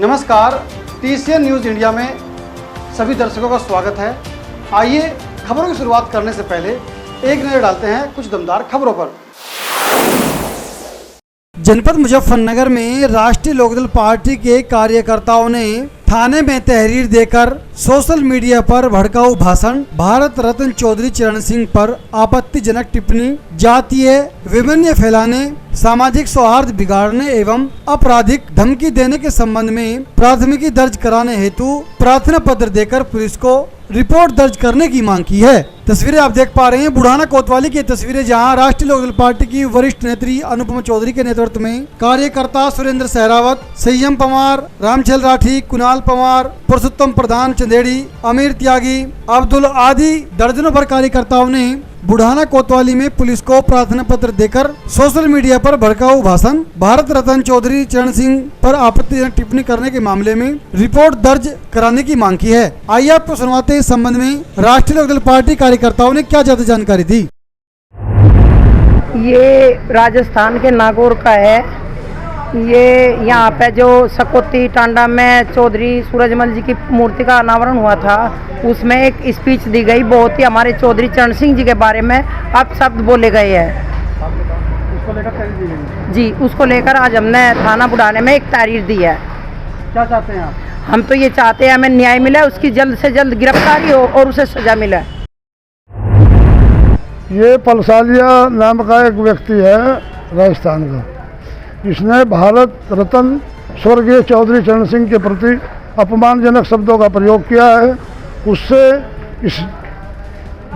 नमस्कार, TCN news India में सभी दर्शकों का स्वागत है। आइए खबरों की शुरुआत करने से पहले एक नज़र डालते हैं कुछ दमदार खबरों पर। जनपद मुजफ्फरनगर में राष्ट्रीय लोकदल पार्टी के कार्यकर्ताओं ने थाने में तहरीर देकर सोशल मीडिया पर भड़काऊ भाषण, भारत रत्न चौधरी चरण सिंह पर आपत्तिजनक टिप्पणी, जातीय विभिन्न फैलाने, सामाजिक सौहार्द बिगाड़ने एवं आपराधिक धमकी देने के संबंध में प्राथमिकी दर्ज कराने हेतु प्रार्थना पत्र देकर पुलिस को रिपोर्ट दर्ज करने की मांग की है। तस्वीरें आप देख पा रहे हैं बुढ़ाना कोतवाली की तस्वीरें, जहां राष्ट्रीय लोकदल पार्टी की वरिष्ठ नेत्री अनुपमा चौधरी के नेतृत्व में कार्यकर्ता सुरेंद्र सहरावत, संयम पवार, रामचल राठी, कुणाल पवार, पुरुषोत्तम प्रधान चंदेड़ी, अमीर त्यागी, अब्दुल आदि दर्जनों भर कार्यकर्ताओं ने बुढ़ाना कोतवाली में पुलिस को प्रार्थना पत्र देकर सोशल मीडिया पर भड़काऊ भाषण, भारत रत्न चौधरी चरण सिंह पर आपत्तिजनक टिप्पणी करने के मामले में रिपोर्ट दर्ज कराने की मांग की है। आइए आपको सुनवाते हैं इस संबंध में राष्ट्रीय लोकदल पार्टी कार्यकर्ताओं ने क्या ज्यादा जानकारी दी। ये राजस्थान के नागौर का है। ये यहाँ पे जो सकोती टांडा में चौधरी सूरजमल जी की मूर्ति का अनावरण हुआ था, उसमें एक स्पीच दी गई, बहुत ही हमारे चौधरी चरण सिंह जी के बारे में अब शब्द बोले गए हैं। उसको लेकर जी, उसको लेकर आज हमने थाना बुढ़ाने में एक तहरीर दी है। क्या चाहते हैं आप? हम तो ये चाहते हैं हमें न्याय मिले, उसकी जल्द से जल्द गिरफ्तारी हो और उसे सजा मिले। ये पलसालिया नाम का एक व्यक्ति है राजस्थान का, इसने भारत रत्न स्वर्गीय चौधरी चरण सिंह के प्रति अपमानजनक शब्दों का प्रयोग किया है। उससे इस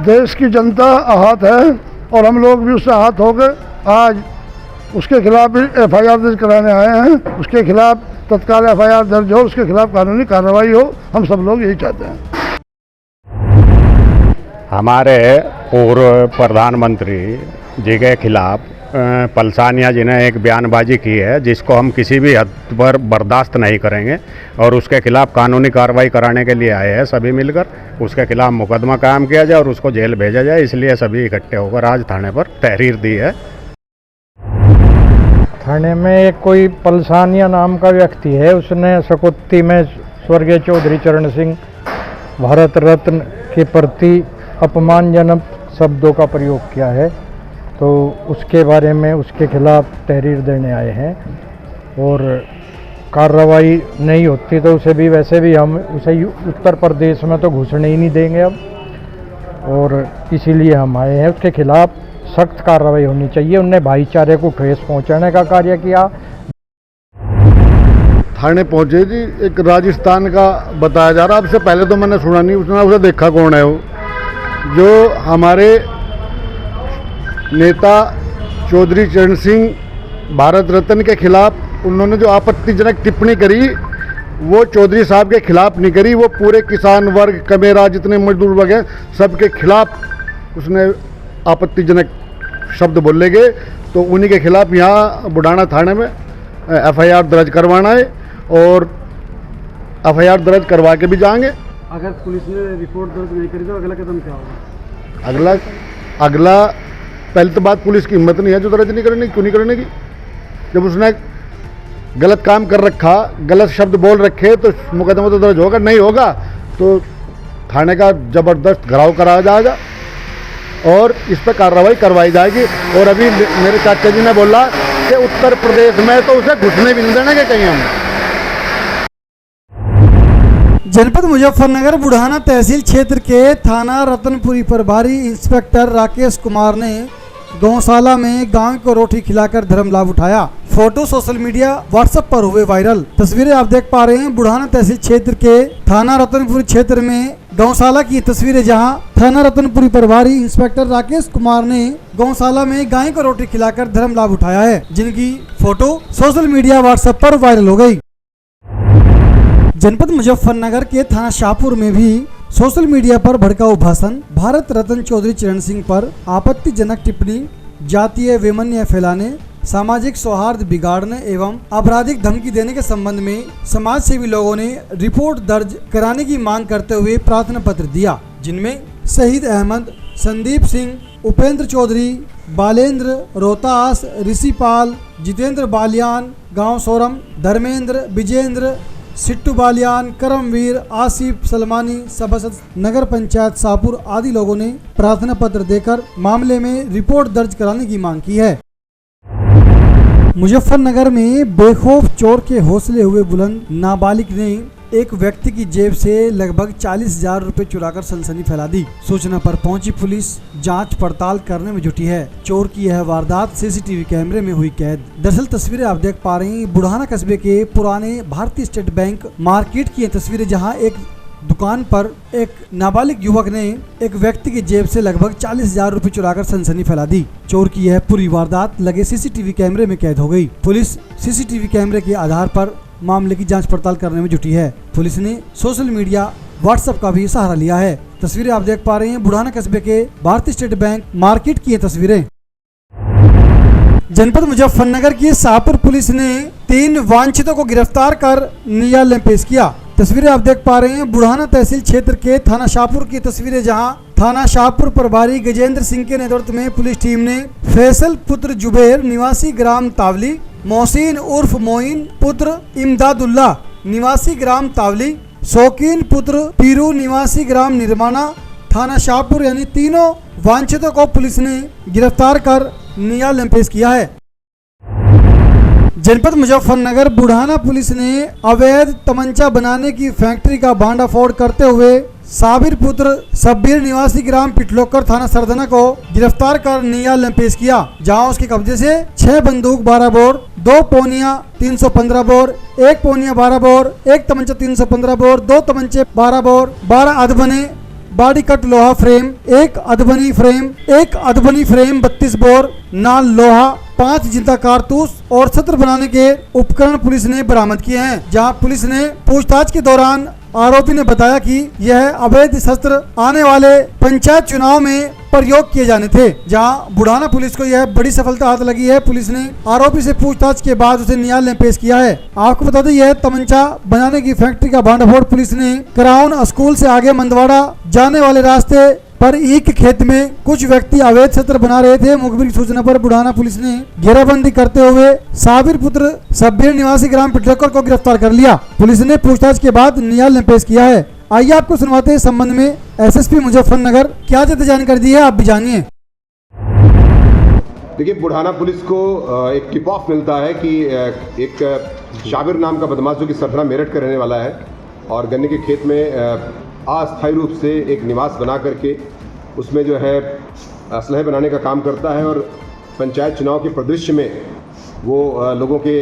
देश की जनता आहत है और हम लोग भी उससे आहत हो गए। आज उसके खिलाफ FIR दर्ज कराने आए हैं। उसके खिलाफ तत्काल FIR दर्ज हो, उसके खिलाफ कानूनी कार्रवाई हो, हम सब लोग यही चाहते हैं। हमारे पूर्व प्रधानमंत्री जी के खिलाफ पलसानिया जी ने एक बयानबाजी की है, जिसको हम किसी भी हद पर बर्दाश्त नहीं करेंगे और उसके खिलाफ कानूनी कार्रवाई कराने के लिए आए हैं। सभी मिलकर उसके खिलाफ मुकदमा कायम किया जाए और उसको जेल भेजा जाए, इसलिए सभी इकट्ठे होकर आज थाने पर तहरीर दी है। थाने में एक कोई पलसानिया नाम का व्यक्ति है, उसने सकोती में स्वर्गीय चौधरी चरण सिंह भारत रत्न के प्रति अपमानजनक शब्दों का प्रयोग किया है, तो उसके बारे में उसके खिलाफ तहरीर देने आए हैं। और कार्रवाई नहीं होती तो उसे भी वैसे भी हम उसे उत्तर प्रदेश में तो घुसने ही नहीं देंगे अब, और इसीलिए हम आए हैं। उसके खिलाफ सख्त कार्रवाई होनी चाहिए। उनने भाईचारे को ठेस पहुंचाने का कार्य किया। थाने पहुंचे जी, एक राजस्थान का बताया जा रहा, अब से पहले तो मैंने सुना नहीं, उसने उसे देखा कौन है वो, जो हमारे नेता चौधरी चरण सिंह भारत रत्न के खिलाफ उन्होंने जो आपत्तिजनक टिप्पणी करी, वो चौधरी साहब के खिलाफ नहीं करी, वो पूरे किसान वर्ग, कमेरा, जितने मजदूर वर्ग हैं, सबके खिलाफ उसने आपत्तिजनक शब्द बोले गए। तो उन्हीं के खिलाफ यहाँ बुढ़ाना थाने में FIR दर्ज करवाना है और FIR दर्ज करवा के भी जाएंगे। अगर पुलिस ने रिपोर्ट दर्ज नहीं करी तो अगला कदम क्या होगा? अगला पहली तो बात, पुलिस की हिम्मत नहीं है जो दर्ज नहीं करने, क्यों नहीं करने की? जब उसने गलत काम कर रखा, गलत शब्द बोल रखे, तो मुकदमा तो दर्ज होगा। नहीं होगा तो थाने का जबरदस्त घेराव कराया जाएगा और इस पर कार्रवाई करवाई जाएगी। और अभी मेरे चाचा जी ने बोला कि उत्तर प्रदेश में तो उसे घुसने भी नहीं देने के कहीं हम। जनपद मुजफ्फरनगर बुढ़ाना तहसील क्षेत्र के थाना रतनपुरी प्रभारी इंस्पेक्टर राकेश कुमार ने गौशाला में गांव को रोटी खिलाकर धर्म लाभ उठाया। फोटो सोशल मीडिया व्हाट्सएप पर हुए वायरल। तस्वीरें आप देख पा रहे हैं बुढ़ाना तहसील क्षेत्र के थाना रतनपुरी क्षेत्र में गौशाला की तस्वीरें, जहां थाना रतनपुरी प्रभारी इंस्पेक्टर राकेश कुमार ने गौशाला में गाय को रोटी खिलाकर धर्म लाभ उठाया है, जिनकी फोटो सोशल मीडिया व्हाट्सएप पर वायरल हो गई। जनपद मुजफ्फरनगर के थाना शाहपुर में भी सोशल मीडिया पर भड़काऊ भाषण, भारत रत्न चौधरी चरण सिंह पर आपत्तिजनक टिप्पणी, जातीय वैमनस्य फैलाने, सामाजिक सौहार्द बिगाड़ने एवं आपराधिक धमकी देने के संबंध में समाज सेवी लोगों ने रिपोर्ट दर्ज कराने की मांग करते हुए प्रार्थना पत्र दिया, जिनमें शहीद अहमद, संदीप सिंह, उपेंद्र चौधरी, बालेंद्र, रोहतास, ऋषिपाल, जितेंद्र बालियान, गांव सोरम, धर्मेंद्र, विजेंद्र, सिट्टू बालियान, करमवीर, आसिफ सलमानी, सभासद नगर पंचायत शाहपुर आदि लोगों ने प्रार्थना पत्र देकर मामले में रिपोर्ट दर्ज कराने की मांग की है। मुजफ्फरनगर में बेखौफ चोर के हौसले हुए बुलंद, नाबालिग ने एक व्यक्ति की जेब से लगभग 40,000 रुपए चुराकर सनसनी फैला दी। सूचना पर पहुंची पुलिस जांच पड़ताल करने में जुटी है। चोर की यह वारदात सीसीटीवी कैमरे में हुई कैद। दरअसल तस्वीरें आप देख पा रही हैं बुढ़ाना कस्बे के पुराने भारतीय स्टेट बैंक मार्केट की तस्वीरें, जहां एक दुकान पर एक नाबालिग युवक ने एक व्यक्ति की जेब से लगभग 40,000 रुपए चुराकर सनसनी फैला दी। चोर की यह पूरी वारदात लगे सीसीटीवी कैमरे में कैद हो गई। पुलिस सीसीटीवी कैमरे के आधार पर मामले की जांच पड़ताल करने में जुटी है। पुलिस ने सोशल मीडिया व्हाट्सएप का भी सहारा लिया है। तस्वीरें आप देख पा रहे हैं बुढ़ाना कस्बे के भारतीय स्टेट बैंक मार्केट की ये तस्वीरें। जनपद मुजफ्फरनगर की शाहपुर पुलिस ने 3 वांछितों को गिरफ्तार कर न्यायालय में पेश किया। तस्वीरें आप देख पा रहे हैं बुढ़ाना तहसील क्षेत्र के थाना शाहपुर की तस्वीरें, जहां थाना शाहपुर प्रभारी गजेंद्र सिंह के नेतृत्व में पुलिस टीम ने फैसल पुत्र जुबैर निवासी ग्राम तावली, मोहसिन उर्फ मोइन पुत्र इमदादुल्ला निवासी ग्राम तावली, शौकीन पुत्र पीरू निवासी ग्राम निर्माणा थाना शाहपुर यानी तीनों वांछितों को पुलिस ने गिरफ्तार कर न्यायालय में पेश किया है। जनपद मुजफ्फरनगर बुढ़ाना पुलिस ने अवैध तमंचा बनाने की फैक्ट्री का भांडाफोड़ करते हुए साबिर पुत्र शब्बीर निवासी ग्राम पिटलोकर थाना सरदना को गिरफ्तार कर न्यायालय में पेश किया, जहां उसके कब्जे से 6 बंदूक 12 बोर, 2 पोनिया 315 बोर, 1 पोनिया 12 बोर, 1 तमंचा 315 बोर, 2 तमंचे 12 बोर, 12 अधबने बॉडी कट लोहा फ्रेम, 1 अधबनी फ्रेम 32 बोर, नाल लोहा, 5 जिंदा कारतूस और सत्र बनाने के उपकरण पुलिस ने बरामद किए हैं। जहां पुलिस ने पूछताछ के दौरान आरोपी ने बताया कि यह अवैध शस्त्र आने वाले पंचायत चुनाव में प्रयोग किए जाने थे। जहां बुढ़ाना पुलिस को यह बड़ी सफलता हाथ लगी है। पुलिस ने आरोपी से पूछताछ के बाद उसे न्यायालय में पेश किया है। आपको बता दें यह तमंचा बनाने की फैक्ट्री का भांडाफोड़ पुलिस ने क्राउन स्कूल से आगे मंदवाड़ा जाने वाले रास्ते पर ईख खेत में कुछ व्यक्ति अवैध शस्त्र बना रहे थे। मुखबिर की सूचना पर बुढ़ाना पुलिस ने घेराबंदी करते हुए साबिर पुत्र शब्बीर निवासी ग्राम पिटलोकर को गिरफ्तार कर लिया। पुलिस ने पूछताछ के बाद न्यायालय में पेश किया है। आइए आपको सुनवाते हैं इस संबंध में एसएसपी मुजफ्फरनगर क्या ज्यादा जानकारी दी है, आप भी जानिए। देखिए, बुढ़ाना पुलिस को एक टिप ऑफ मिलता है कि एक शाबिर नाम का बदमाश जो कि सरदना मेरठ का रहने वाला है और गन्ने के खेत में अस्थायी रूप से एक निवास बना करके उसमें जो है असलहे बनाने का काम करता है और पंचायत चुनाव के परिदृश्य में वो लोगों के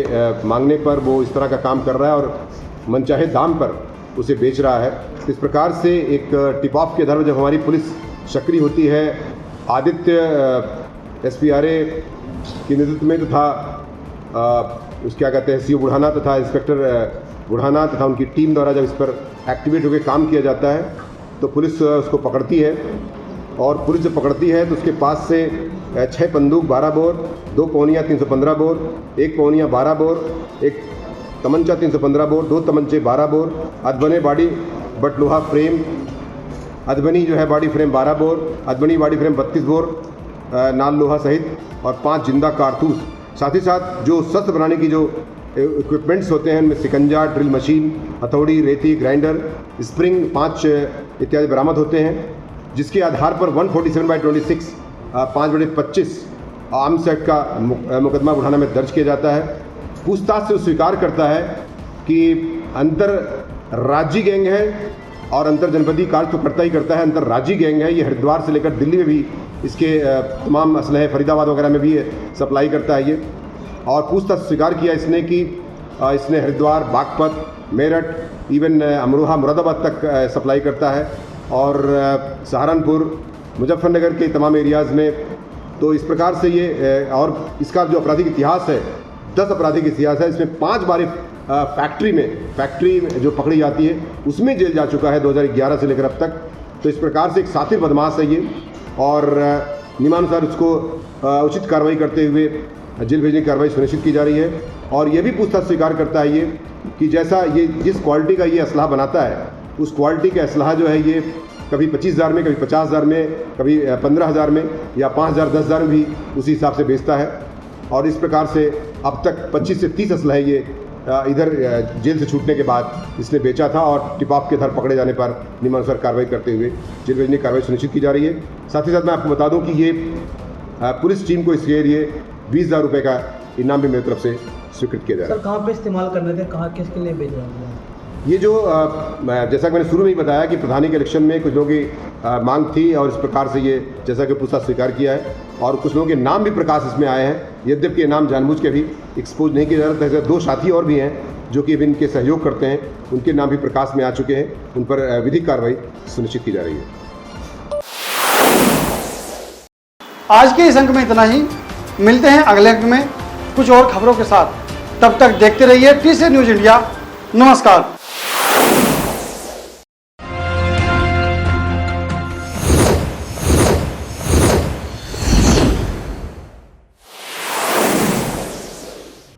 मांगने पर वो इस तरह का काम कर रहा है और मनचाहे दाम पर उसे बेच रहा है। इस प्रकार से एक टिप ऑफ के आधार पर जब हमारी पुलिस सक्रिय होती है, आदित्य SPRA के नेतृत्व में तथा उस क्या कहते हैं CO बुढ़ाना तथा इंस्पेक्टर बुढ़ाना तथा उनकी टीम द्वारा जब इस पर एक्टिवेट होकर काम किया जाता है तो पुलिस उसको पकड़ती है और पुलिस जब पकड़ती है तो उसके पास से 6 बंदूक 12 बोर, 2 पोनिया 315 बोर, 1 पोनिया 12 बोर, 1 तमंचा 315 बोर, 2 तमंचे 12 बोर, अधबने बॉडी बट लोहा फ्रेम, अधबनी जो है बॉडी फ्रेम 12 बोर, अधबनी बॉडी फ्रेम 32 बोर, नाल लोहा सहित और 5 जिंदा कारतूस। साथ ही साथ जो शस्त्र बनाने की जो इक्विपमेंट्स होते हैं उनमें सिकंजा, ड्रिल मशीन, हथौड़ी, रेती, ग्राइंडर, स्प्रिंग 5 इत्यादि बरामद होते हैं, जिसके आधार पर 147/26 5/25 आर्म्स एक्ट का मुकदमा बुढ़ाना में दर्ज किया जाता है। पूछताछ से वो स्वीकार करता है कि अंतर राज्य गैंग है और अंतर जनपदीय कार्य तो करता ही करता है, अंतर राज्य गैंग है। ये हरिद्वार से लेकर दिल्ली में भी इसके तमाम असलहे, फरीदाबाद वगैरह में भी सप्लाई करता है ये। और पूछताछ स्वीकार किया इसने कि इसने हरिद्वार, बागपत, मेरठ, इवन अमरोहा, मुरादाबाद तक सप्लाई करता है और सहारनपुर, मुजफ्फरनगर के तमाम एरियाज़ में। तो इस प्रकार से ये और इसका जो आपराधिक इतिहास है 10 आपराधिक इतिहास है। इसमें 5 बार फैक्ट्री जो पकड़ी जाती है उसमें जेल जा चुका है 2011 से लेकर अब तक। तो इस प्रकार से एक साथी बदमाश है ये और नियमानुसार उसको उचित कार्रवाई करते हुए जेल भेजने की कार्रवाई सुनिश्चित की जा रही है। और ये भी पूछताछ स्वीकार करता है ये कि जैसा ये जिस क्वालिटी का ये असलहा बनाता है उस क्वालिटी का असलहा जो है ये कभी 25,000 में, कभी 50,000 में, कभी 15,000 में या 5,000 10,000 में भी उसी हिसाब से बेचता है। और इस प्रकार से अब तक 25 से 30 असलहे ये इधर जेल से छूटने के बाद इसने बेचा था और टिप ऑफ के आधार पकड़े जाने पर नियमानुसार कार्रवाई करते हुए जेल भेजने की कार्रवाई सुनिश्चित की जा रही है। साथ ही साथ मैं आपको बता दूं कि ये पुलिस टीम को इसके लिए 20,000 रुपये का इनाम भी मेरी तरफ से स्वीकृत किया जा रहा है। सर कहाँ पे इस्तेमाल करने थे, कहाँ किसके लिए भेज रहे हैं? ये जो जैसा कि मैंने शुरू में ही बताया कि प्रधानी के इलेक्शन में कुछ लोगों की मांग थी और इस प्रकार से ये जैसा कि पूछताछ स्वीकार किया है और कुछ लोगों के नाम भी प्रकाश इसमें आए हैं, यद्यपि ये नाम जानबूझ के भी एक्सपोज नहीं किया जा रहा है। 2 साथी और भी हैं जो कि इनके सहयोग करते हैं, उनके नाम भी प्रकाश में आ चुके हैं, उन पर विधिक कार्रवाई सुनिश्चित की जा रही है। आज के इस अंक में इतना ही। मिलते हैं अगले अंक में कुछ और खबरों के साथ। तब तक देखते रहिए TCN न्यूज़ इंडिया। नमस्कार।